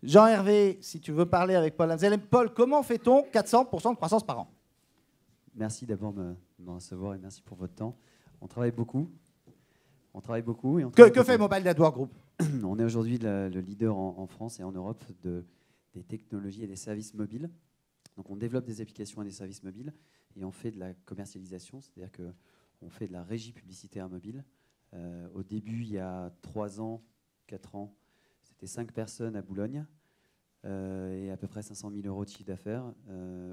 Jean-Hervé, si tu veux parler avec Paul Anselm. Paul, comment fait-on 400% de croissance par an? Merci d'abord de me recevoir et merci pour votre temps. On travaille beaucoup. Et Que fait Mobile Network Group? On est aujourd'hui le leader en France et en Europe des technologies et des services mobiles. Donc on développe des applications et des services mobiles et on fait de la commercialisation, c'est-à-dire qu'on fait de la régie publicitaire mobile. Au début, il y a 3 ans, 4 ans, c'était 5 personnes à Boulogne et à peu près 500 000 € de chiffre d'affaires.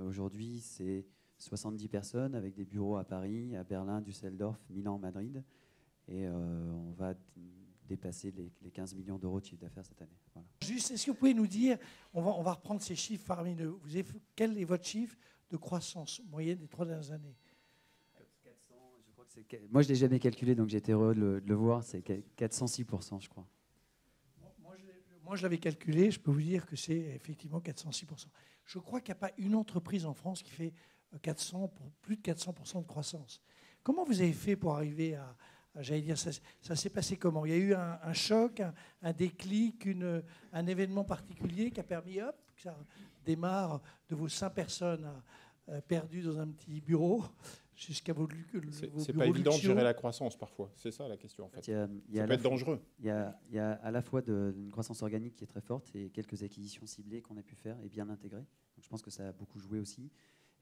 Aujourd'hui, c'est 70 personnes avec des bureaux à Paris, à Berlin, Düsseldorf, Milan, Madrid. Et on va dépasser les 15 millions d'euros de chiffre d'affaires cette année. Voilà. Juste, est-ce que vous pouvez nous dire, on va reprendre ces chiffres faramineux. Quel est votre chiffre de croissance moyenne des 3 dernières années? 400, je crois que moi, je ne l'ai jamais calculé, donc j'étais heureux de le voir. C'est 406%, je crois. Moi, je l'avais calculé. Je peux vous dire que c'est effectivement 406%. Je crois qu'il n'y a pas une entreprise en France qui fait plus de 400% de croissance. Comment vous avez fait pour arriver à... J'allais dire, ça s'est passé comment? Il y a eu un choc, un déclic, un événement particulier qui a permis, hop, que ça démarre de vos 5 personnes perdues dans un petit bureau jusqu'à vos bureaux. C'est pas évident de gérer la croissance parfois. C'est ça la question en fait. Ça peut être dangereux. Il y a à la fois une croissance organique qui est très forte et quelques acquisitions ciblées qu'on a pu faire et bien intégrées. Donc, je pense que ça a beaucoup joué aussi.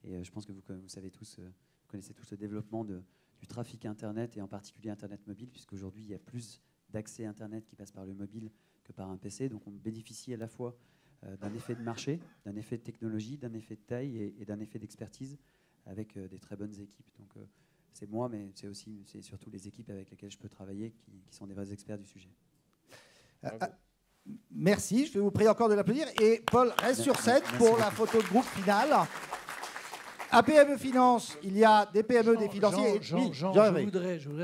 Et je pense que vous savez tous, vous connaissez tous le développement du trafic Internet et en particulier Internet mobile, puisqu'aujourd'hui, il y a plus d'accès Internet qui passe par le mobile que par un PC. Donc, on bénéficie à la fois d'un effet de marché, d'un effet de technologie, d'un effet de taille et d'un effet d'expertise avec des très bonnes équipes. Donc, c'est moi, mais c'est surtout les équipes avec lesquelles je peux travailler qui sont des vrais experts du sujet. Merci, je vais vous prier encore de l'applaudir. Et Paul, reste sur scène pour la photo de groupe finale. À PME Finance, il y a des PME, des financiers. Je voudrais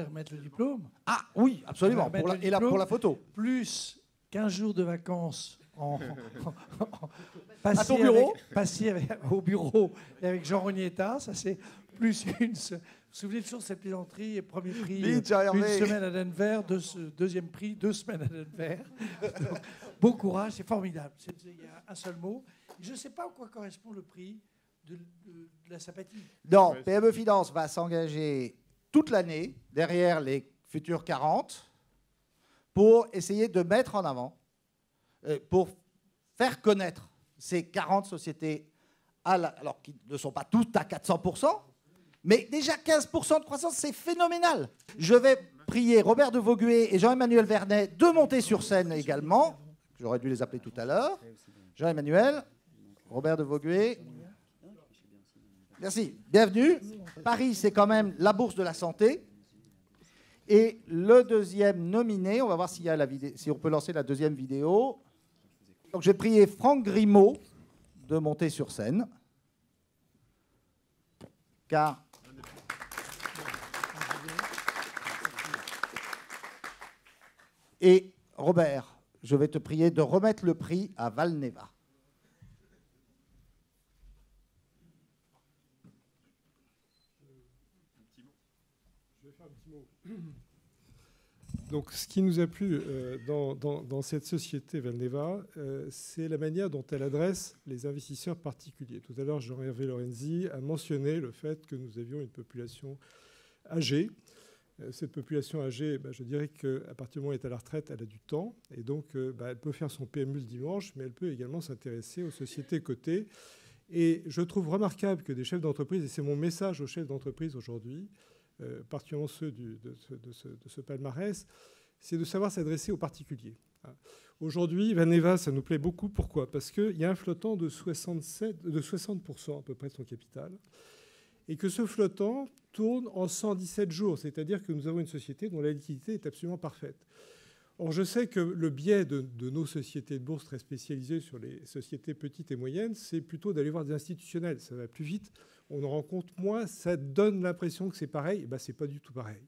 remettre le diplôme. Ah oui, absolument. Pour la photo. Plus 15 jours de vacances à ton bureau. Au bureau et avec Jean Rognetta, ça c'est plus une... Vous vous souvenez toujours de cette plaisanterie? Premier prix, une semaine à Denver, deuxième prix, 2 semaines à Denver. Donc, bon courage, c'est formidable. Il y a un seul mot. Je ne sais pas à quoi correspond le prix de la sympathie. Non, PME Finance va s'engager toute l'année derrière les futurs 40 pour essayer de mettre en avant, pour faire connaître ces 40 sociétés, alors qui ne sont pas toutes à 400%, mais déjà 15% de croissance, c'est phénoménal. Je vais prier Robert de Vaugué et Jean-Emmanuel Vernet de monter sur scène également. J'aurais dû les appeler tout à l'heure. Jean-Emmanuel, Robert de Vaugué. Merci, bienvenue. Paris, c'est quand même la bourse de la santé. Et le deuxième nominé, on va voir s'il y a si on peut lancer la deuxième vidéo. Donc, je vais prier Franck Grimaud de monter sur scène. Car... Et Robert, je vais te prier de remettre le prix à Valneva. Donc, ce qui nous a plu dans cette société Valneva, c'est la manière dont elle adresse les investisseurs particuliers. Tout à l'heure, Jean-Hervé Lorenzi a mentionné le fait que nous avions une population âgée. Cette population âgée, je dirais qu'à partir du moment où elle est à la retraite, elle a du temps. Et donc, elle peut faire son PMU le dimanche, mais elle peut également s'intéresser aux sociétés cotées. Et je trouve remarquable que des chefs d'entreprise, et c'est mon message aux chefs d'entreprise aujourd'hui, particulièrement ceux de ce palmarès, c'est de savoir s'adresser aux particuliers. Aujourd'hui, Valneva, ça nous plaît beaucoup. Pourquoi? Parce qu'il y a un flottant de 60% à peu près de son capital, et que ce flottant tourne en 117 jours, c'est-à-dire que nous avons une société dont la liquidité est absolument parfaite. Or, je sais que le biais de nos sociétés de bourse très spécialisées sur les sociétés petites et moyennes, c'est plutôt d'aller voir des institutionnels. Ça va plus vite, on en rencontre moins, ça donne l'impression que c'est pareil. C'est pas du tout pareil.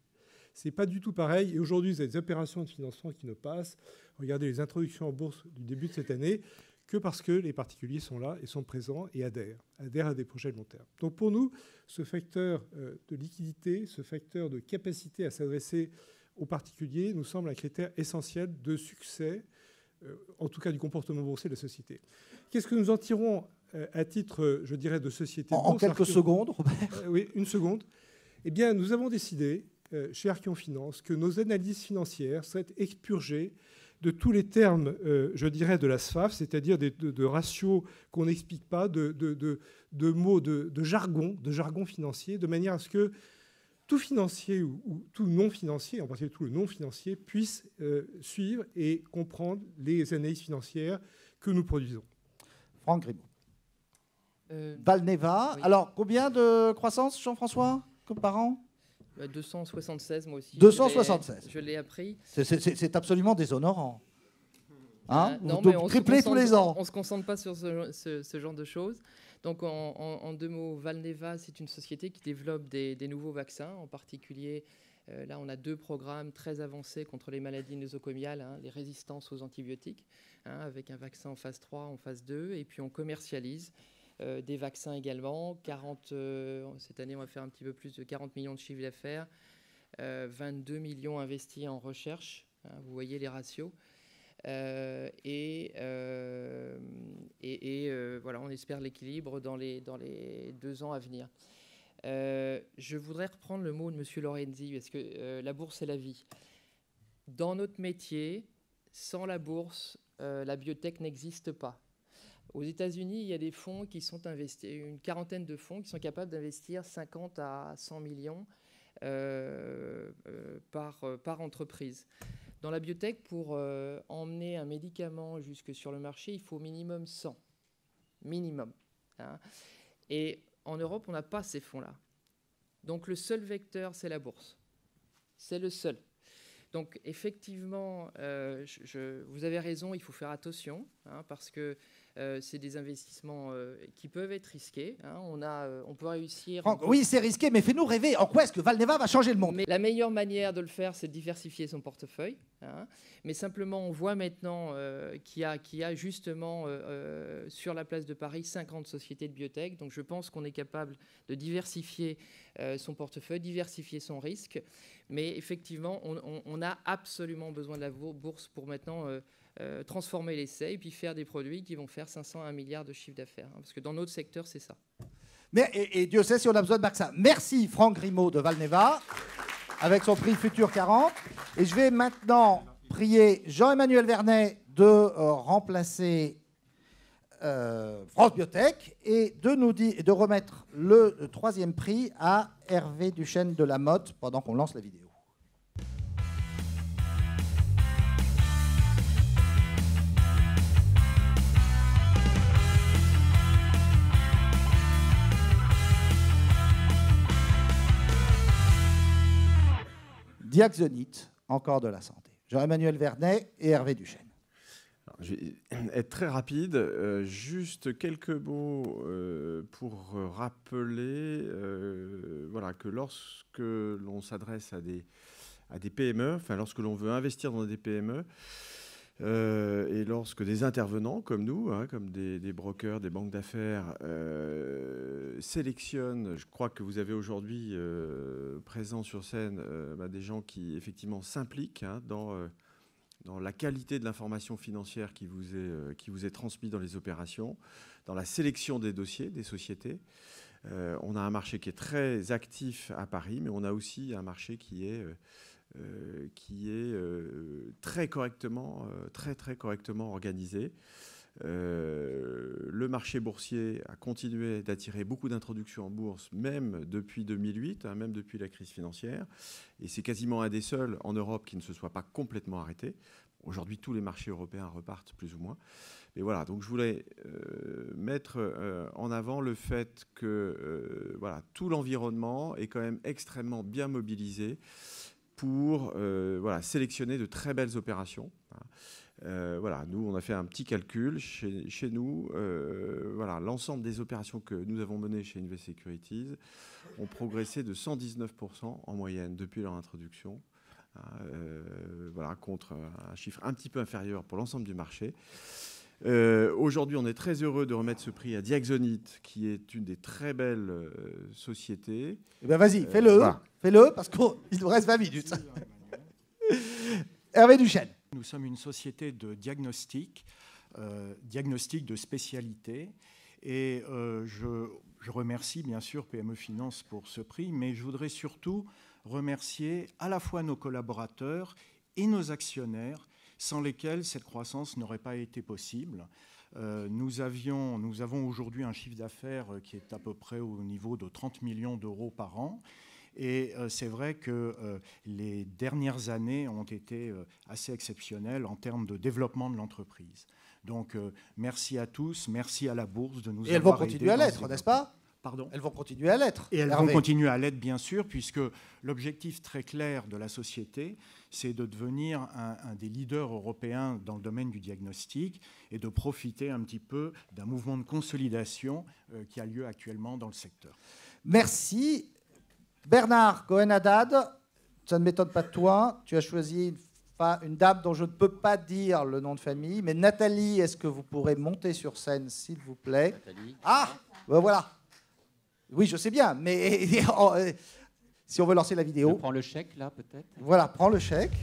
C'est pas du tout pareil. Et aujourd'hui, vous avez des opérations de financement qui ne passent. Regardez les introductions en bourse du début de cette année, que parce que les particuliers sont là et sont présents et adhèrent à des projets de long terme. Donc pour nous, ce facteur de liquidité, ce facteur de capacité à s'adresser aux particuliers nous semble un critère essentiel de succès en tout cas du comportement boursier de la société. Qu'est-ce que nous en tirons à titre, je dirais, de société? En quelques secondes, Robert. Oui, une seconde. Eh bien, nous avons décidé, chez Archeon Finance, que nos analyses financières seraient expurgées de tous les termes, je dirais, de la SFAF, c'est-à-dire de ratios qu'on n'explique pas, de mots, de jargon financier, de manière à ce que tout financier ou tout non-financier, en particulier tout le non-financier, puisse suivre et comprendre les analyses financières que nous produisons. Franck Grimaud. Valneva. Oui. Alors, combien de croissance, Jean-François, par an? 276, moi aussi. 276. Je l'ai appris. C'est absolument déshonorant. Hein, non, mais on triplez tous les ans. On ne se concentre pas sur ce genre de choses. Donc, en deux mots, Valneva, c'est une société qui développe des nouveaux vaccins. En particulier, là, on a 2 programmes très avancés contre les maladies nosocomiales, les résistances aux antibiotiques, avec un vaccin en phase 3, en phase 2. Et puis, on commercialise des vaccins également. Cette année, on va faire un petit peu plus de 40 millions de chiffres d'affaires, 22 millions investis en recherche. Vous voyez les ratios. Voilà, on espère l'équilibre dans les 2 ans à venir. Je voudrais reprendre le mot de M. Lorenzi, parce que la bourse, c'est la vie. Dans notre métier, sans la bourse, la biotech n'existe pas. Aux États-Unis, il y a des fonds qui sont investis, une quarantaine de fonds qui sont capables d'investir 50 à 100 millions par entreprise. Dans la biotech, pour emmener un médicament jusque sur le marché, il faut au minimum 100. Minimum. Et en Europe, on n'a pas ces fonds-là. Donc le seul vecteur, c'est la bourse. C'est le seul. Donc effectivement, vous avez raison, il faut faire attention, parce que c'est des investissements qui peuvent être risqués. On peut réussir... Franck, oui, c'est risqué, mais fais-nous rêver. En quoi est-ce que Valneva va changer le monde? Mais la meilleure manière de le faire, c'est de diversifier son portefeuille. Mais simplement, on voit maintenant qu'il y a justement sur la place de Paris 50 sociétés de biotech. Donc je pense qu'on est capable de diversifier son portefeuille, diversifier son risque. Mais effectivement, on a absolument besoin de la bourse pour maintenant... transformer l'essai et puis faire des produits qui vont faire 500 à 1 milliard de chiffre d'affaires. Parce que dans notre secteur, c'est ça. Mais, et Dieu sait si on a besoin de vaccins. Merci Franck Grimaud de Valneva, avec son prix Futur 40. Et je vais maintenant prier Jean-Emmanuel Vernet de remplacer France Biotech et de remettre le 3e prix à Hervé Duchesne de la Motte pendant qu'on lance la vidéo. Diaxonite, encore de la santé. Jean-Emmanuel Vernet et Hervé Duchesne. Alors, je vais être très rapide. Juste quelques mots pour rappeler voilà, que lorsque l'on s'adresse à des PME, enfin lorsque l'on veut investir dans des PME, et lorsque des intervenants comme nous, comme des brokers, des banques d'affaires, sélectionnent, je crois que vous avez aujourd'hui présent sur scène des gens qui effectivement s'impliquent dans la qualité de l'information financière qui vous est transmise dans les opérations, dans la sélection des dossiers, des sociétés. On a un marché qui est très actif à Paris, mais on a aussi un marché qui est très correctement organisé. Le marché boursier a continué d'attirer beaucoup d'introductions en bourse, même depuis 2008, même depuis la crise financière. Et c'est quasiment un des seuls en Europe qui ne se soit pas complètement arrêté. Aujourd'hui, tous les marchés européens repartent plus ou moins. Et voilà, donc je voulais mettre en avant le fait que voilà, tout l'environnement est quand même extrêmement bien mobilisé pour voilà, sélectionner de très belles opérations. Voilà, nous, on a fait un petit calcul. Chez nous, voilà, l'ensemble des opérations que nous avons menées chez Invest Securities ont progressé de 119% en moyenne depuis leur introduction, voilà, contre un chiffre un petit peu inférieur pour l'ensemble du marché. Aujourd'hui, on est très heureux de remettre ce prix à Diaxonite, qui est une des très belles sociétés. Eh bien, vas-y, fais-le, voilà. Fais-le, parce qu'il nous reste 20 minutes. Hervé Duchesne. Nous sommes une société de diagnostic, diagnostic de spécialité. Et je remercie bien sûr PME Finance pour ce prix, mais je voudrais surtout remercier à la fois nos collaborateurs et nos actionnaires, sans lesquels cette croissance n'aurait pas été possible. Nous avons aujourd'hui un chiffre d'affaires qui est à peu près au niveau de 30 millions d'euros par an. Et c'est vrai que les dernières années ont été assez exceptionnelles en termes de développement de l'entreprise. Donc merci à tous, merci à la Bourse de nous avoir aidés. Et elles vont continuer à l'être, n'est-ce pas ? Pardon ? Elles vont continuer à l'être. Et elles vont continuer à l'être, bien sûr, puisque l'objectif très clair de la société, c'est de devenir un des leaders européens dans le domaine du diagnostic et de profiter un petit peu d'un mouvement de consolidation qui a lieu actuellement dans le secteur. Merci. Bernard Cohen-Haddad, ça ne m'étonne pas de toi. Tu as choisi une dame dont je ne peux pas dire le nom de famille, mais Nathalie, est-ce que vous pourrez monter sur scène, s'il vous plaît ? Nathalie. Ah, ben voilà. Oui, je sais bien, mais si on veut lancer la vidéo... Je prends le chèque, là, peut-être ? Voilà, prends le chèque.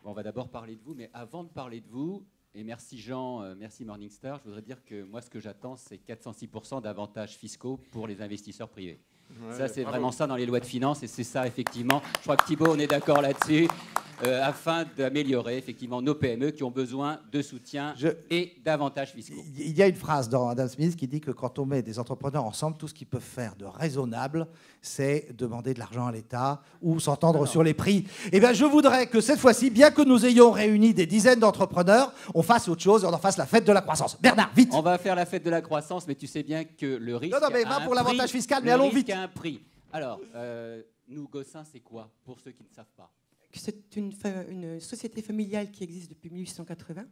On va d'abord parler de vous, mais avant de parler de vous, et merci Jean, merci Morningstar, je voudrais dire que moi, ce que j'attends, c'est 406% d'avantages fiscaux pour les investisseurs privés. Ouais, ça, c'est vraiment ça dans les lois de finances, et c'est ça, effectivement. Je crois que Thibault, on est d'accord là-dessus, afin d'améliorer, effectivement, nos PME qui ont besoin de soutien et d'avantages fiscaux. Il y a une phrase dans Adam Smith qui dit que quand on met des entrepreneurs ensemble, tout ce qu'ils peuvent faire de raisonnable, c'est demander de l'argent à l'État ou s'entendre sur les prix. Eh bien, je voudrais que cette fois-ci, bien que nous ayons réuni des dizaines d'entrepreneurs, on fasse autre chose et on en fasse la fête de la croissance. Bernard, vite. On va faire la fête de la croissance, mais tu sais bien que le risque non, mais va pour l'avantage fiscal, mais allons vite. A un prix. Alors, nous, Gossin, c'est quoi, pour ceux qui ne savent pas ? C'est une société familiale qui existe depuis 1880.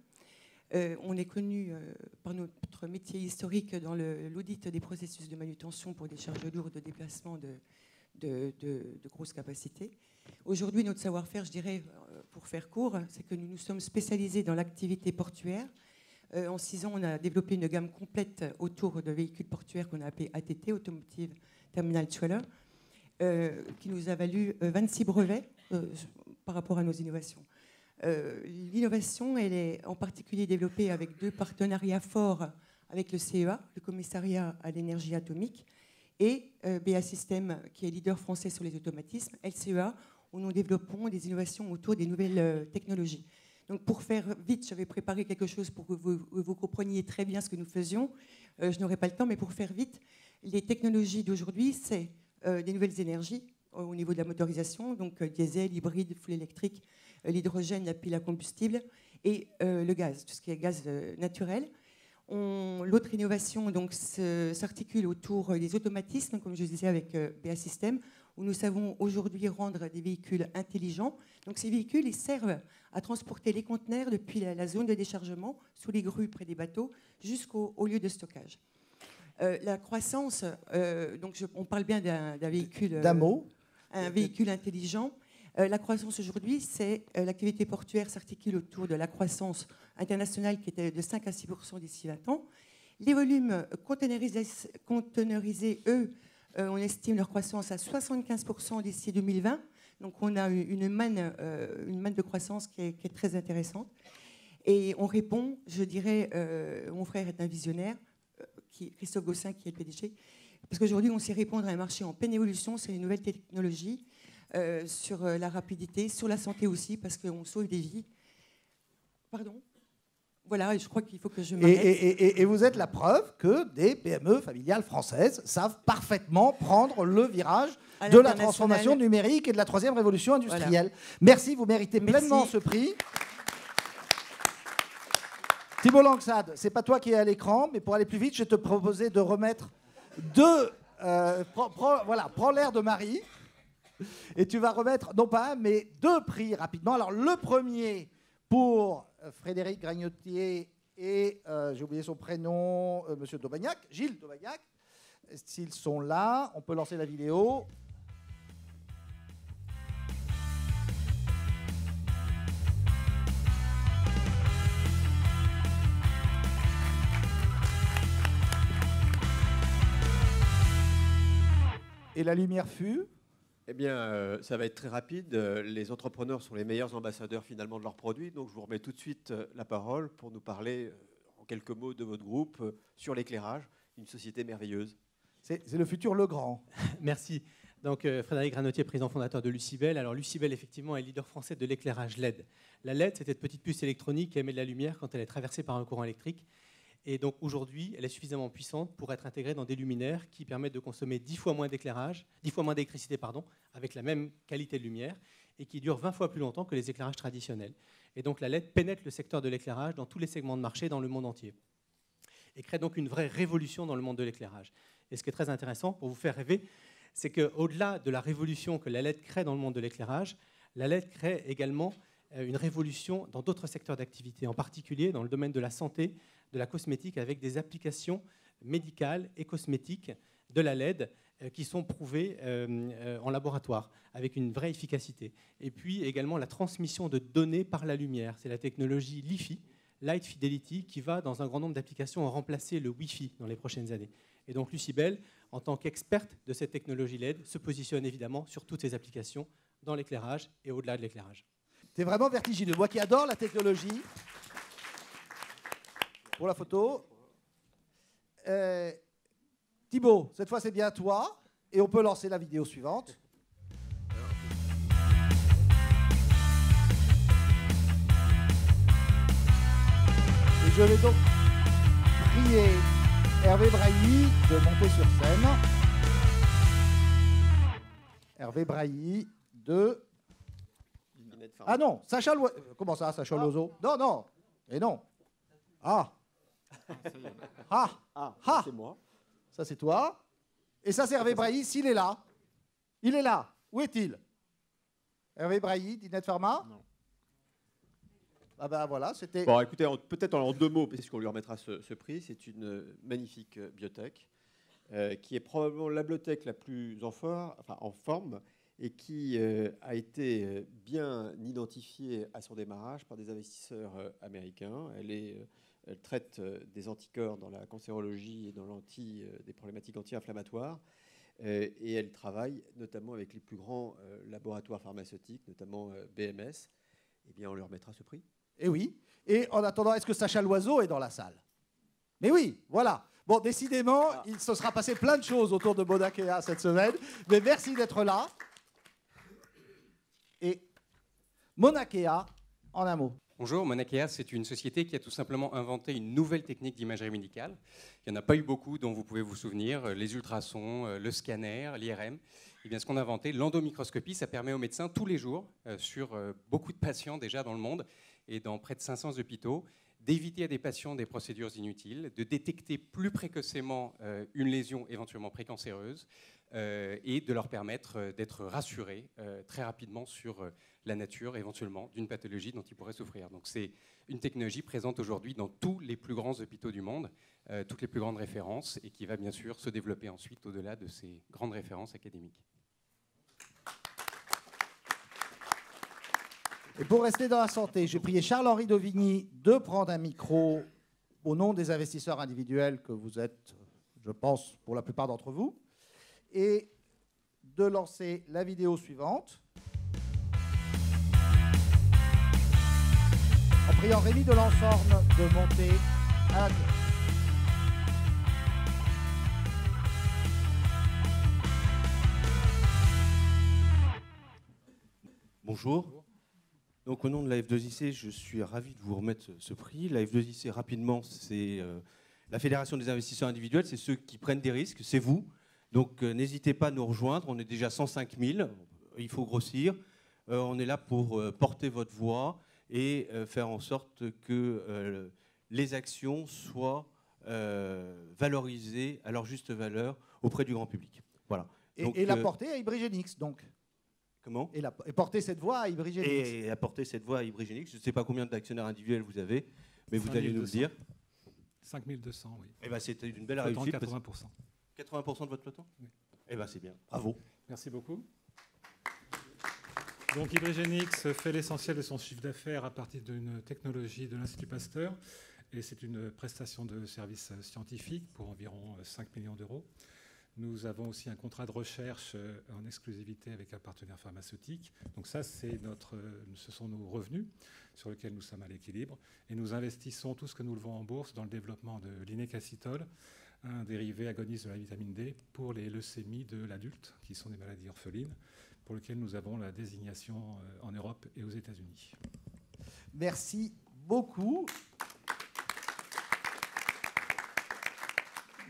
On est connu par notre métier historique dans l'audit des processus de manutention pour des charges lourdes de déplacement de grosses capacités. Aujourd'hui, notre savoir-faire, je dirais, pour faire court, c'est que nous nous sommes spécialisés dans l'activité portuaire. En 6 ans, on a développé une gamme complète autour de véhicules portuaires qu'on a appelé ATT, Automotive Terminal Trailer, qui nous a valu 26 brevets par rapport à nos innovations. L'innovation, elle est en particulier développée avec 2 partenariats forts avec le CEA, le Commissariat à l'énergie atomique, et BA System, qui est leader français sur les automatismes, LCEA, où nous développons des innovations autour des nouvelles technologies. Donc pour faire vite, j'avais préparé quelque chose pour que vous compreniez très bien ce que nous faisions. Je n'aurai pas le temps, mais pour faire vite, les technologies d'aujourd'hui, c'est des nouvelles énergies au niveau de la motorisation, donc diesel, hybride, full électrique, l'hydrogène, la pile à combustible et le gaz, tout ce qui est gaz naturel. L'autre innovation s'articule autour des automatismes, comme je disais avec BA System, où nous savons aujourd'hui rendre des véhicules intelligents. Donc ces véhicules, ils servent à transporter les conteneurs depuis la zone de déchargement, sous les grues près des bateaux, jusqu'au lieu de stockage. La croissance, on parle bien d'un véhicule... D'un mot. Un véhicule intelligent. La croissance aujourd'hui, c'est l'activité portuaire s'articule autour de la croissance internationale qui était de 5 à 6% d'ici 20 ans. Les volumes conteneurisés, eux, on estime leur croissance à 75% d'ici 2020. Donc on a une manne de croissance qui est très intéressante. Et on répond, je dirais, mon frère est un visionnaire, Christophe Gossin, qui est le PDG, parce qu'aujourd'hui, on sait répondre à un marché en pleine évolution sur les nouvelles technologies, sur la rapidité, sur la santé aussi, parce qu'on sauve des vies. Pardon ? Voilà, je crois qu'il faut que je m'arrête. Et vous êtes la preuve que des PME familiales françaises savent parfaitement prendre le virage de la transformation numérique et de la 3e révolution industrielle. Voilà. Merci, vous méritez pleinement ce prix. Thibault Langsad, c'est pas toi qui es à l'écran, mais pour aller plus vite, je vais te proposer de remettre 2... prends l'air de Marie. Et tu vas remettre, non pas un, mais 2 prix rapidement. Alors, le premier pour Frédéric Gragnotier et, j'ai oublié son prénom, Monsieur Daubagnac, Gilles Daubagnac. S'ils sont là, on peut lancer la vidéo. Et la lumière fut? Eh bien, ça va être très rapide. Les entrepreneurs sont les meilleurs ambassadeurs finalement de leurs produits. Donc, je vous remets tout de suite la parole pour nous parler en quelques mots de votre groupe sur l'éclairage, une société merveilleuse. C'est le futur Legrand. Merci. Donc, Frédéric Granotier, président fondateur de Lucibel. Alors, Lucibel, effectivement, est leader français de l'éclairage LED. La LED, c'est cette petite puce électronique qui émet de la lumière quand elle est traversée par un courant électrique. Et donc, aujourd'hui, elle est suffisamment puissante pour être intégrée dans des luminaires qui permettent de consommer 10 fois moins d'électricité, avec la même qualité de lumière, et qui durent 20 fois plus longtemps que les éclairages traditionnels. Et donc, la LED pénètre le secteur de l'éclairage dans tous les segments de marché dans le monde entier, et crée donc une vraie révolution dans le monde de l'éclairage. Et ce qui est très intéressant, pour vous faire rêver, c'est qu'au-delà de la révolution que la LED crée dans le monde de l'éclairage, la LED crée également une révolution dans d'autres secteurs d'activité, en particulier dans le domaine de la santé, de la cosmétique, avec des applications médicales et cosmétiques de la LED qui sont prouvées en laboratoire, avec une vraie efficacité. Et puis également la transmission de données par la lumière. C'est la technologie LiFi, Light Fidelity, qui va, dans un grand nombre d'applications, remplacer le Wi-Fi dans les prochaines années. Et donc Lucibel, en tant qu'experte de cette technologie LED, se positionne évidemment sur toutes ces applications dans l'éclairage et au-delà de l'éclairage. C'est vraiment vertigineux. Moi qui adore la technologie. Pour la photo. Thibaut, cette fois c'est bien toi. Et on peut lancer la vidéo suivante. Et je vais donc prier Hervé Brailly de monter sur scène. Hervé Brailly de... Ah non, Sacha Loiseau. Comment ça, Sacha Loiseau? Non, non. Et non. Ah. C'est moi. Ça, c'est toi. Et ça, c'est Hervé Brailly, s'il est là. Il est là. Où est-il? Hervé Brailly, d'Inet Pharma? Non. Ah ben voilà, c'était... Bon, écoutez, peut-être en 2 mots, puisqu'on lui remettra ce prix. C'est une magnifique biotech qui est probablement la biotech la plus en forme et qui a été bien identifiée à son démarrage par des investisseurs américains. Elle traite des anticorps dans la cancérologie et dans des problématiques anti-inflammatoires. Et elle travaille notamment avec les plus grands laboratoires pharmaceutiques, notamment BMS. Eh bien, on lui remettra ce prix. Eh oui. Et en attendant, est-ce que Sacha Loiseau est dans la salle? Mais oui, voilà. Bon, décidément, il se sera passé plein de choses autour de Mauna Kea cette semaine. Mais merci d'être là. Et Mauna Kea, en un mot. Bonjour, Mauna Kea, c'est une société qui a tout simplement inventé une nouvelle technique d'imagerie médicale. Il n'y en a pas eu beaucoup dont vous pouvez vous souvenir, les ultrasons, le scanner, l'IRM. Eh bien, ce qu'on a inventé, l'endomicroscopie, ça permet aux médecins tous les jours, sur beaucoup de patients déjà dans le monde et dans près de 500 hôpitaux, d'éviter à des patients des procédures inutiles, de détecter plus précocement une lésion éventuellement précancéreuse et de leur permettre d'être rassurés très rapidement sur la nature éventuellement d'une pathologie dont ils pourraient souffrir. Donc c'est une technologie présente aujourd'hui dans tous les plus grands hôpitaux du monde, toutes les plus grandes références, et qui va bien sûr se développer ensuite au-delà de ces grandes références académiques. Et pour rester dans la santé, j'ai prié Charles-Henri Dauvigny de prendre un micro au nom des investisseurs individuels que vous êtes, je pense, pour la plupart d'entre vous, et de lancer la vidéo suivante. En priant Rémi de Lansorne de monter à la télé. Bonjour. Donc, au nom de la F2IC, je suis ravi de vous remettre ce prix. La F2IC, rapidement, c'est la Fédération des investisseurs individuels. C'est ceux qui prennent des risques, c'est vous. Donc, n'hésitez pas à nous rejoindre. On est déjà 105 000. Il faut grossir. On est là pour porter votre voix et faire en sorte que les actions soient valorisées à leur juste valeur auprès du grand public. Voilà. Et la porter à Ibrigenix, donc. Comment ? Et porter cette voix à Ibrigenix. Et apporter cette voix à Ibrigenix. Je ne sais pas combien d'actionnaires individuels vous avez, mais vous allez nous le dire. 5200, oui. Eh ben, c'était une belle réussite. 80%. 80% de votre flottant ? Oui. Eh ben, c'est bien. Bravo. Merci beaucoup. Donc Ibrigenix fait l'essentiel de son chiffre d'affaires à partir d'une technologie de l'Institut Pasteur. Et c'est une prestation de services scientifiques pour environ 5 millions d'euros. Nous avons aussi un contrat de recherche en exclusivité avec un partenaire pharmaceutique. Donc ça, ce sont nos revenus sur lesquels nous sommes à l'équilibre. Et nous investissons tout ce que nous levons en bourse dans le développement de l'inécacitol, un dérivé agoniste de la vitamine D pour les leucémies de l'adulte, qui sont des maladies orphelines, pour lesquelles nous avons la désignation en Europe et aux États-Unis. Merci beaucoup.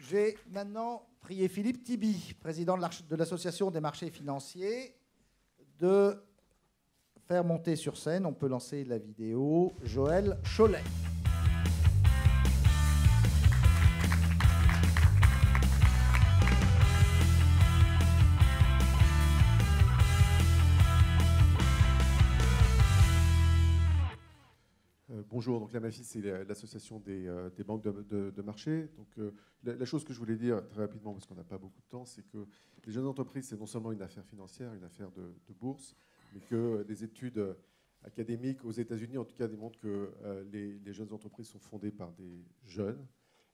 J'ai maintenant prié Philippe Tiby, président de l'Association des marchés financiers, de faire monter sur scène, on peut lancer la vidéo, Joël Cholet. Bonjour, donc l'AMAFI, c'est l'association des banques de marché. Donc, la chose que je voulais dire très rapidement, parce qu'on n'a pas beaucoup de temps, c'est que les jeunes entreprises, c'est non seulement une affaire financière, une affaire de bourse, mais que des études académiques aux États-Unis, en tout cas, démontrent que les jeunes entreprises sont fondées par des jeunes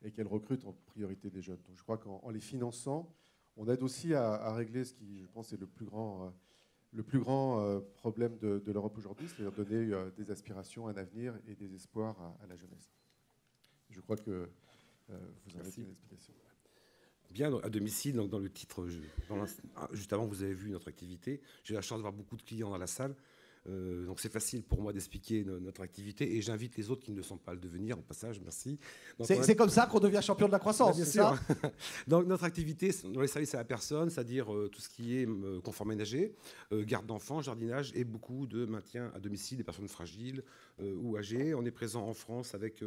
et qu'elles recrutent en priorité des jeunes. Donc je crois qu'en les finançant, on aide aussi à régler ce qui, je pense, est le plus grand problème de l'Europe aujourd'hui, c'est-à-dire donner des aspirations, un avenir et des espoirs à la jeunesse. Je crois que vous avez une explication. Bien, à domicile, donc dans le titre, juste avant, vous avez vu notre activité. J'ai la chance d'avoir beaucoup de clients dans la salle. Donc c'est facile pour moi d'expliquer notre activité et j'invite les autres qui ne le sont pas à le devenir, au passage, merci. C'est comme ça qu'on devient champion de la croissance, bien c'est sûr. ça? Donc notre activité dans les services à la personne, c'est-à-dire tout ce qui est confort ménager, garde d'enfants, jardinage et beaucoup de maintien à domicile des personnes fragiles ou âgées. On est présent en France avec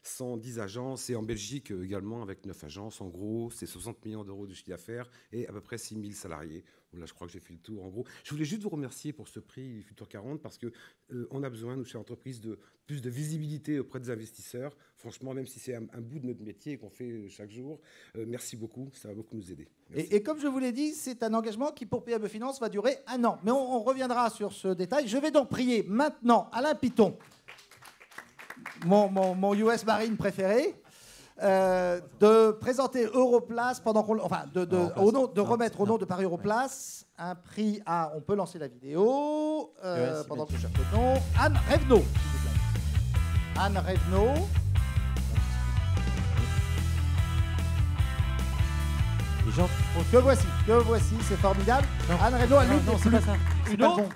110 agences et en Belgique également avec 9 agences. En gros, c'est 60 millions d'euros de chiffre d'affaires et à peu près 6 000 salariés. Là, je crois que j'ai fait le tour. En gros, je voulais juste vous remercier pour ce prix Futur 40 parce qu'on a besoin, nous, chez l'entreprise, de plus de visibilité auprès des investisseurs. Franchement, même si c'est un bout de notre métier qu'on fait chaque jour, merci beaucoup. Ça va beaucoup nous aider. Et comme je vous l'ai dit, c'est un engagement qui, pour PME Finance, va durer 1 an. Mais on reviendra sur ce détail. Je vais donc prier maintenant Alain Piton, mon US Marine préféré, de présenter Europlace pendant qu'on, enfin, de remettre au nom de Paris Europlace un prix à. On peut lancer la vidéo pendant que je cherche le nom. Anne Revenot, s'il vous plaît. Anne Revenot. Que voici, c'est formidable. Non. Anne Revenot, elle Non, c'est pas ça. Une autre.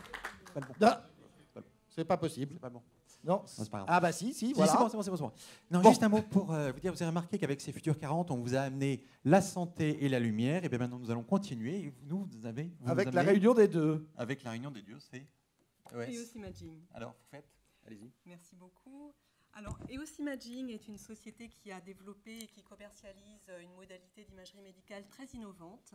C'est pas possible. C'est pas bon. Non, c'est pas grave. Ah bah si, voilà. C'est bon. Non, bon. Juste un mot pour vous dire, vous avez remarqué qu'avec ces Futurs 40, on vous a amené la santé et la lumière. Et bien maintenant, nous allons continuer. Et Avec la réunion des deux. Avec la réunion des deux, c'est EOS Imaging. Alors, vous faites, allez-y. Merci beaucoup. Alors, EOS Imaging est une société qui a développé et qui commercialise une modalité d'imagerie médicale très innovante,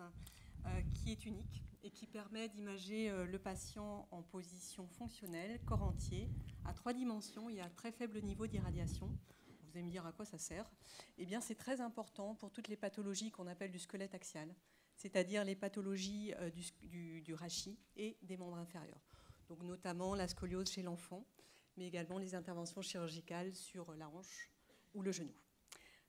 qui est unique et qui permet d'imager le patient en position fonctionnelle, corps entier, à 3 dimensions et à très faible niveau d'irradiation. Vous allez me dire à quoi ça sert. Eh bien, c'est très important pour toutes les pathologies qu'on appelle du squelette axial, c'est-à-dire les pathologies du rachis et des membres inférieurs. Donc, notamment la scoliose chez l'enfant, mais également les interventions chirurgicales sur la hanche ou le genou.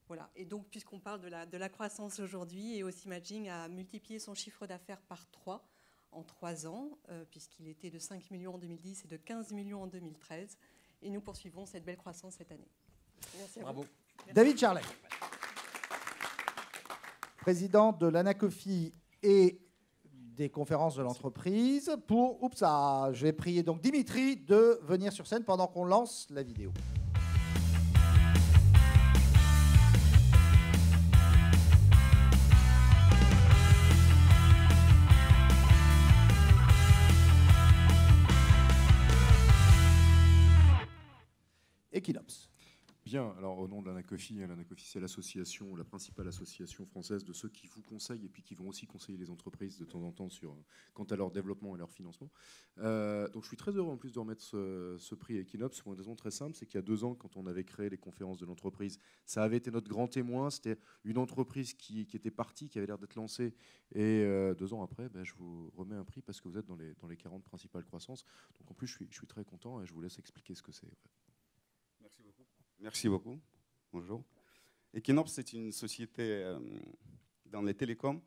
Voilà. Et donc, puisqu'on parle de la croissance aujourd'hui, EOS Imaging a multiplié son chiffre d'affaires par 3 en 3 ans, puisqu'il était de 5 millions en 2010 et de 15 millions en 2013. Et nous poursuivons cette belle croissance cette année. Merci. Bravo. David Charlet, président de l'Anacofi et des conférences de l'entreprise. Je vais prier donc Dimitri de venir sur scène pendant qu'on lance la vidéo. Equinops. Bien, alors au nom de l'Anacofi, l'Anacofi c'est l'association, la principale association française de ceux qui vous conseillent et puis qui vont aussi conseiller les entreprises de temps en temps quant à leur développement et leur financement. Donc je suis très heureux en plus de remettre ce prix Equinops pour une raison très simple, c'est qu'il y a 2 ans, quand on avait créé les conférences de l'entreprise, ça avait été notre grand témoin, c'était une entreprise qui était partie, qui avait l'air d'être lancée, et 2 ans après, je vous remets un prix parce que vous êtes dans les 40 principales croissances. Donc en plus je suis très content et je vous laisse expliquer ce que c'est. Merci beaucoup. Merci beaucoup. Bonjour. Equinops, c'est une société dans les télécoms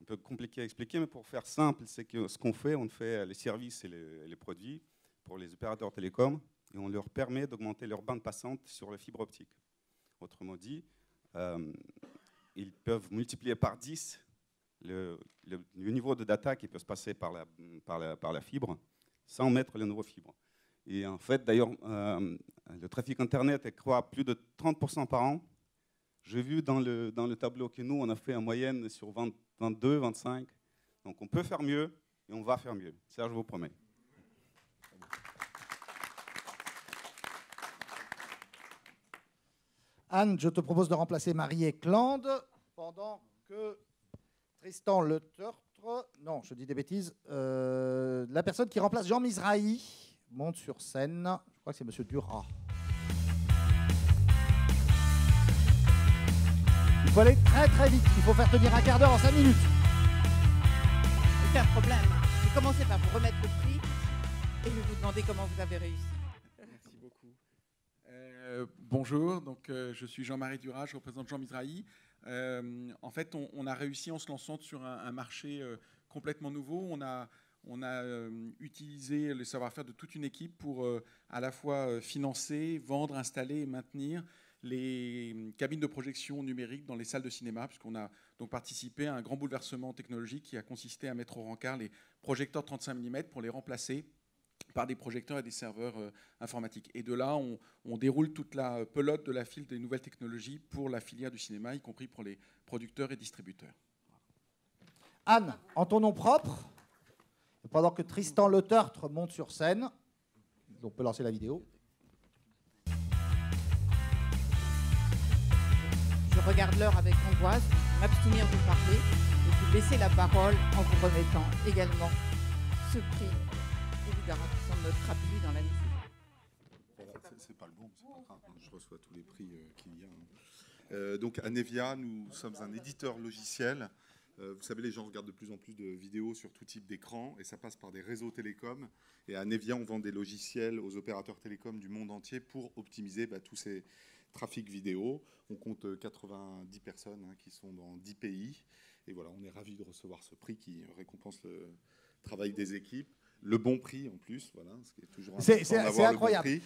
un peu compliqué à expliquer, mais pour faire simple, c'est que ce qu'on fait, on fait les services et les produits pour les opérateurs télécoms et on leur permet d'augmenter leur bande passante sur la fibre optique. Autrement dit, ils peuvent multiplier par 10 le niveau de data qui peut se passer par la fibre sans mettre les nouvelles fibres. Et en fait, d'ailleurs, le trafic Internet croît à plus de 30% par an. J'ai vu dans le tableau que nous, on a fait en moyenne sur 22, 25. Donc on peut faire mieux et on va faire mieux. Ça, je vous promets. Anne, je te propose de remplacer Marie Eklund pendant que Tristan Le Tertre, non, je dis des bêtises, la personne qui remplace Jean Mizrahi monte sur scène. Je crois que c'est Monsieur Duras. Il faut aller très très vite. Il faut faire tenir un quart d'heure en 5 minutes. Aucun problème. Je vais commencer par vous remettre le prix et je vais vous demander comment vous avez réussi. Merci beaucoup. Bonjour, donc, je suis Jean-Marie Duras, je représente Jean Mizrahi. En fait, on a réussi en se lançant sur un marché complètement nouveau. On a utilisé le savoir-faire de toute une équipe pour à la fois financer, vendre, installer et maintenir les cabines de projection numérique dans les salles de cinéma, puisqu'on a donc participé à un grand bouleversement technologique qui a consisté à mettre au rencard les projecteurs 35 mm pour les remplacer par des projecteurs et des serveurs informatiques. Et de là, on déroule toute la pelote de la file des nouvelles technologies pour la filière du cinéma, y compris pour les producteurs et distributeurs. Anne, en ton nom propre, pendant que Tristan Le Tertre monte sur scène, on peut lancer la vidéo. Je regarde l'heure avec angoisse, m'abstenir de parler et vous laisser la parole en vous remettant également ce prix et vous garantissant notre appui dans la mission. C'est pas le bon, c'est pas grave. Je reçois tous les prix qu'il y a. Donc à Nevia, nous sommes un éditeur logiciel. Vous savez, les gens regardent de plus en plus de vidéos sur tout type d'écran et ça passe par des réseaux télécoms. Et à Nevia, on vend des logiciels aux opérateurs télécoms du monde entier pour optimiser tous ces trafics vidéo. On compte 90 personnes qui sont dans 10 pays. Et voilà, on est ravis de recevoir ce prix qui récompense le travail des équipes. Le bon prix en plus, voilà, ce qui est toujours important d'avoir le bon prix.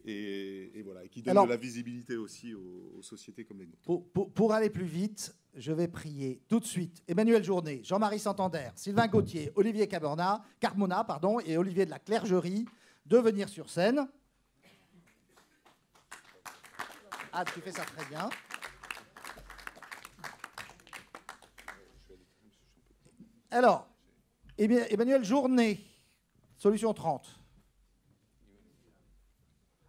Et voilà, et qui donne de la visibilité aussi aux sociétés comme les nôtres. Pour aller plus vite, je vais prier tout de suite Emmanuel Journet, Jean-Marie Santander, Sylvain Gauthier, Olivier Carmona et Olivier de la Clergerie de venir sur scène. Ah, tu fais ça très bien. Alors, Emmanuel Journet, Solution 30.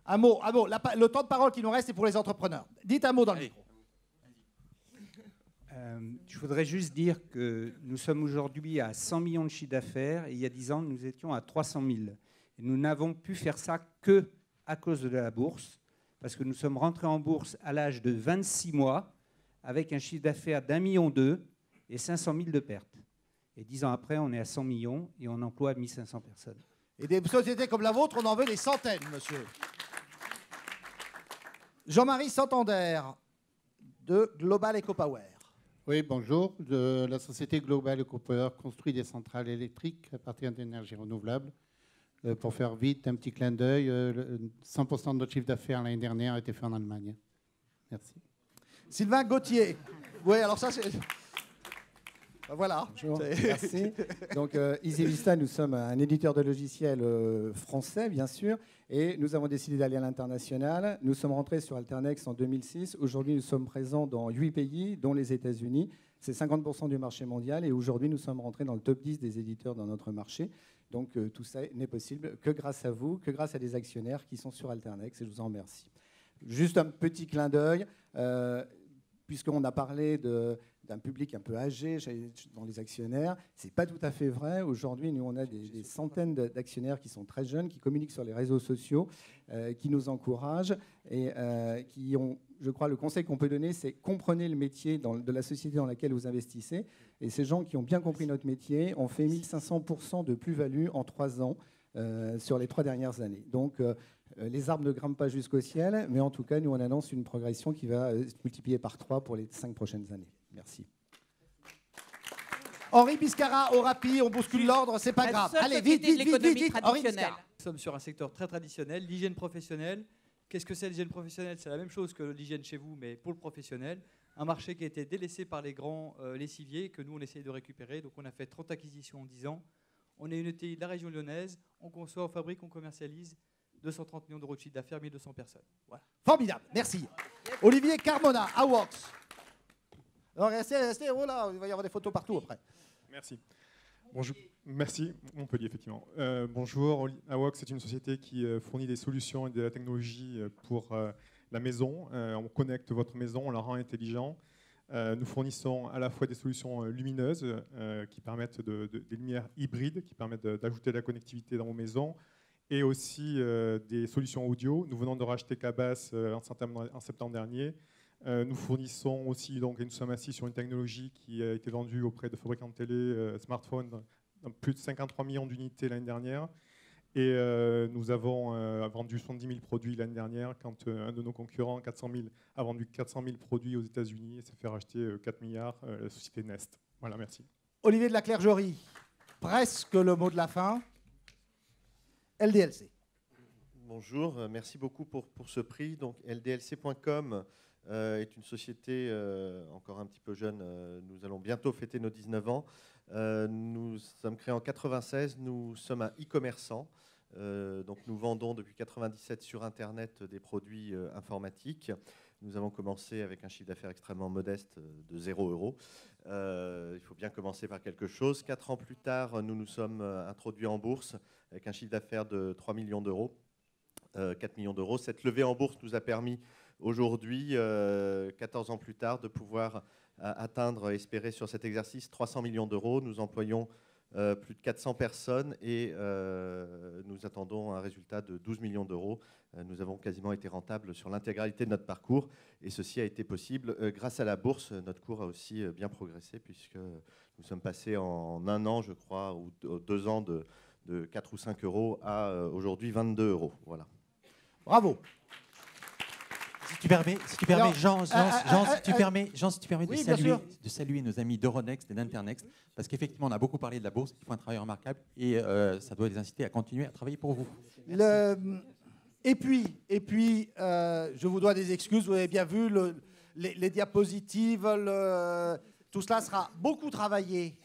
Un mot. Le temps de parole qui nous reste, c'est pour les entrepreneurs. Dites un mot dans le micro. Je voudrais juste dire que nous sommes aujourd'hui à 100 millions de chiffre d'affaires et il y a 10 ans, nous étions à 300 000. Et nous n'avons pu faire ça que à cause de la bourse, parce que nous sommes rentrés en bourse à l'âge de 26 mois avec un chiffre d'affaires d'1,2 million et 500 000 de pertes. Et 10 ans après, on est à 100 millions et on emploie 1500 personnes. Et des sociétés comme la vôtre, on en veut des centaines, monsieur. Jean-Marie Santander, de Global EcoPower. Oui, bonjour. La société Global EcoPower construit des centrales électriques à partir d'énergie renouvelable. Pour faire vite, un petit clin d'œil, 100% de notre chiffre d'affaires l'année dernière a été fait en Allemagne. Merci. Sylvain Gauthier. Oui, alors ça, c'est... Voilà. Bonjour, merci. Donc, EasyVista, nous sommes un éditeur de logiciels français, bien sûr, et nous avons décidé d'aller à l'international. Nous sommes rentrés sur Alternex en 2006. Aujourd'hui, nous sommes présents dans 8 pays, dont les États-Unis. C'est 50% du marché mondial, et aujourd'hui, nous sommes rentrés dans le top 10 des éditeurs dans notre marché. Donc, tout ça n'est possible que grâce à vous, que grâce à des actionnaires qui sont sur Alternex, et je vous en remercie. Juste un petit clin d'œil, puisqu'on a parlé d'un public un peu âgé dans les actionnaires. Ce n'est pas tout à fait vrai. Aujourd'hui, nous, on a des centaines d'actionnaires qui sont très jeunes, qui communiquent sur les réseaux sociaux, qui nous encouragent et qui ont, je crois, le conseil qu'on peut donner, c'est comprenez le métier de la société dans laquelle vous investissez. Et ces gens qui ont bien compris notre métier ont fait 1500% de plus-value en 3 ans sur les 3 dernières années. Donc, les arbres ne grimpent pas jusqu'au ciel, mais en tout cas, nous, on annonce une progression qui va se multiplier par 3 pour les 5 prochaines années. Merci. Henri Biscara au Rapi, on bouscule l'ordre, c'est pas grave. Allez, vite, vite, vite, vite, vite. Henri Biscara. Nous sommes sur un secteur très traditionnel, l'hygiène professionnelle. Qu'est-ce que c'est l'hygiène professionnelle? C'est la même chose que l'hygiène chez vous, mais pour le professionnel. Un marché qui a été délaissé par les grands lessiviers, que nous, on essaye de récupérer. Donc, on a fait 30 acquisitions en 10 ans. On est une ETI de la région lyonnaise. On conçoit, on fabrique, on commercialise. 230 millions d'euros de chiffre d'affaires, 1200 personnes. Voilà. Formidable, merci. Olivier Carmona, AWOX. Alors, restez, oh là, il va y avoir des photos partout après. Merci. Bonjour. Merci, Montpellier, effectivement. Bonjour, AWOX est une société qui fournit des solutions et de la technologie pour la maison. On connecte votre maison, on la rend intelligente. Nous fournissons à la fois des solutions lumineuses qui permettent des lumières hybrides, qui permettent d'ajouter de la connectivité dans vos maisons, et aussi des solutions audio. Nous venons de racheter Cabas en septembre dernier. Nous fournissons aussi, donc, et nous sommes assis sur une technologie qui a été vendue auprès de fabricants de télé, smartphones, dans plus de 53 millions d'unités l'année dernière. Et nous avons vendu 70 000 produits l'année dernière, quand un de nos concurrents, 400 000, a vendu 400 000 produits aux États-Unis et s'est fait racheter 4 milliards, la société Nest. Voilà, merci. Olivier de la Clergerie, presque le mot de la fin. LDLC. Bonjour, merci beaucoup pour ce prix. Donc, LDLC.com est une société encore un petit peu jeune. Nous allons bientôt fêter nos 19 ans. Nous sommes créés en 96. Nous sommes un e-commerçant. Donc, nous vendons depuis 97 sur Internet des produits informatiques. Nous avons commencé avec un chiffre d'affaires extrêmement modeste de 0 €. Il faut bien commencer par quelque chose. 4 ans plus tard, nous nous sommes introduits en bourse avec un chiffre d'affaires de 3 millions d'euros, 4 millions d'euros. Cette levée en bourse nous a permis aujourd'hui, 14 ans plus tard, de pouvoir atteindre, espérer sur cet exercice 300 millions d'euros. Nous employons plus de 400 personnes et nous attendons un résultat de 12 millions d'euros. Nous avons quasiment été rentables sur l'intégralité de notre parcours et ceci a été possible grâce à la bourse. Notre cours a aussi bien progressé puisque nous sommes passés en un an, je crois, ou 2 ans de 4 ou 5 euros à aujourd'hui 22 €. Voilà. Bravo. Si tu permets, Alors, Jean, si tu permets oui, de saluer nos amis d'Euronext et d'Internext, parce qu'effectivement, on a beaucoup parlé de la bourse, ils font un travail remarquable et ça doit les inciter à continuer à travailler pour vous. Et puis, je vous dois des excuses, vous avez bien vu les diapositives, tout cela sera beaucoup travaillé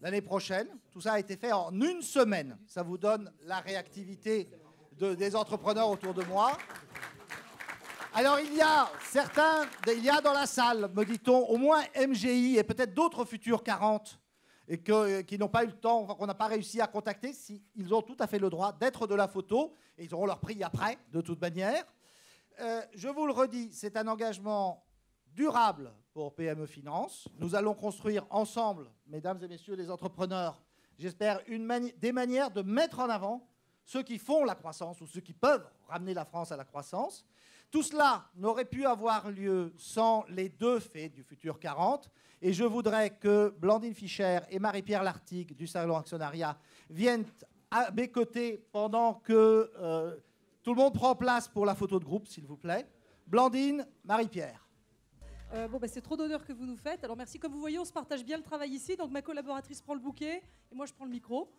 l'année prochaine. Tout ça a été fait en une semaine. Ça vous donne la réactivité des entrepreneurs autour de moi. Alors, il y a dans la salle, me dit-on, au moins MGI et peut-être d'autres futurs 40 et qui n'ont pas eu le temps, qu'on n'a pas réussi à contacter. Ils ont tout à fait le droit d'être de la photo et ils auront leur prix après, de toute manière. Je vous le redis, c'est un engagement durable pour PME Finance. Nous allons construire ensemble, mesdames et messieurs les entrepreneurs, j'espère, des manières de mettre en avant ceux qui font la croissance ou ceux qui peuvent ramener la France à la croissance. Tout cela n'aurait pu avoir lieu sans les deux faits du Futur 40. Et je voudrais que Blandine Fischer et Marie-Pierre Lartigue du Salon Actionnariat viennent à mes côtés pendant que tout le monde prend place pour la photo de groupe, s'il vous plaît. Blandine, Marie-Pierre. C'est trop d'honneur que vous nous faites. Alors merci. Comme vous voyez, on se partage bien le travail ici. Donc ma collaboratrice prend le bouquet et moi je prends le micro.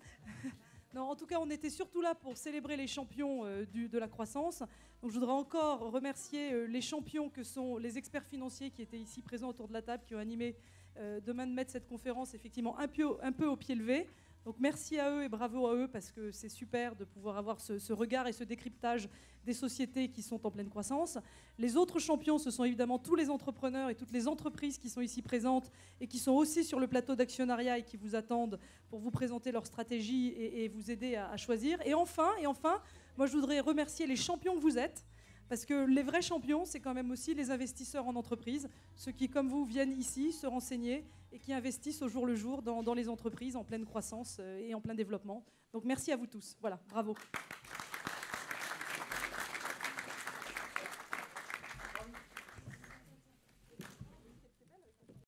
Non, en tout cas, on était surtout là pour célébrer les champions de la croissance. Donc, je voudrais encore remercier les champions que sont les experts financiers qui étaient ici présents autour de la table, qui ont animé de main de maître cette conférence, effectivement un peu au pied levé. Donc merci à eux et bravo à eux parce que c'est super de pouvoir avoir ce regard et ce décryptage des sociétés qui sont en pleine croissance. Les autres champions, ce sont évidemment tous les entrepreneurs et toutes les entreprises qui sont ici présentes et qui sont aussi sur le plateau d'actionnariat et qui vous attendent pour vous présenter leur stratégie et vous aider à choisir. Et enfin, moi je voudrais remercier les champions que vous êtes. Parce que les vrais champions, c'est quand même aussi les investisseurs en entreprise, ceux qui, comme vous, viennent ici se renseigner et qui investissent au jour le jour dans les entreprises en pleine croissance et en plein développement. Donc merci à vous tous. Voilà, bravo.